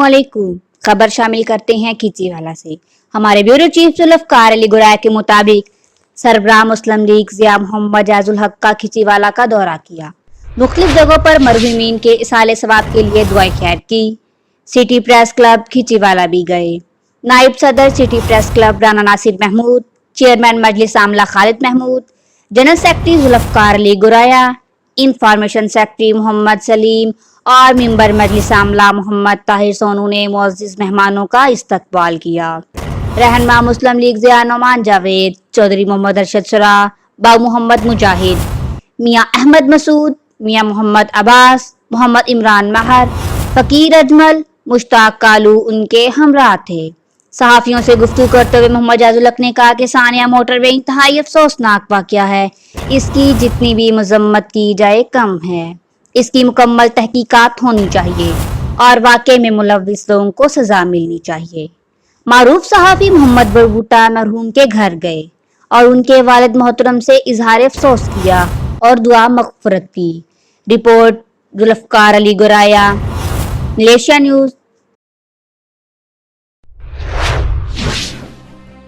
अस्सलामुअलैकुम। खबर शामिल करते हैं खींचीवाला से। हमारे ब्यूरो चीफ जुल्फकार अली गुराया के मुताबिक सरबराह मुस्लिम लीग ज़िया मोहम्मद जाजुल हक का खींचीवाला का दौरा किया। मुख्तलिफ जगहों पर मरहूमीन के इसाले सवाब के लिए दुआए खैर की। सिटी प्रेस क्लब खींचीवाला भी गए। नायब सदर city press club Rana Nasir Mahmood, chairman मजलिस आमला Khalid Mahmood, general secretary Zulfiqar Ali Guraya, information secretary Mohammad Saleem और मेंबर मजलिस आमला मोहम्मद ताहिर सोनू ने मुअज़्ज़िज़ मेहमानों का इस्तकबाल किया। रहनुमा मुस्लिम लीग ज़िया नोमान जावेद, चौधरी मोहम्मद अरशद शुरा, बाबू मोहम्मद मुजाहिद, मियाँ अहमद मसूद, मियाँ मोहम्मद अब्बास, मोहम्मद इमरान महर, फ़कीर अजमल, मुश्ताक कालू उनके हमराह थे। सहाफ़ियों से गुफ्तगू करते हुए मोहम्मद जाजुल हक ने कहा कि सानिया मोटरवे इंतहाई अफसोसनाक वाक़या है। इसकी जितनी भी मजम्मत की जाए कम है। इसकी मुकम्मल तहकीकात होनी चाहिए और वाक़े में मुलव्विस लोगों को सज़ा मिलनी चाहिए। मारूफ सहाफ़ी मोहम्मद बरबूटा मरहूम के घर गए और उनके वालिद मोहतरम से इजहार अफसोस किया और दुआ मग़फ़िरत की। Report Zulfiqar Ali Guraya, Malaysia news.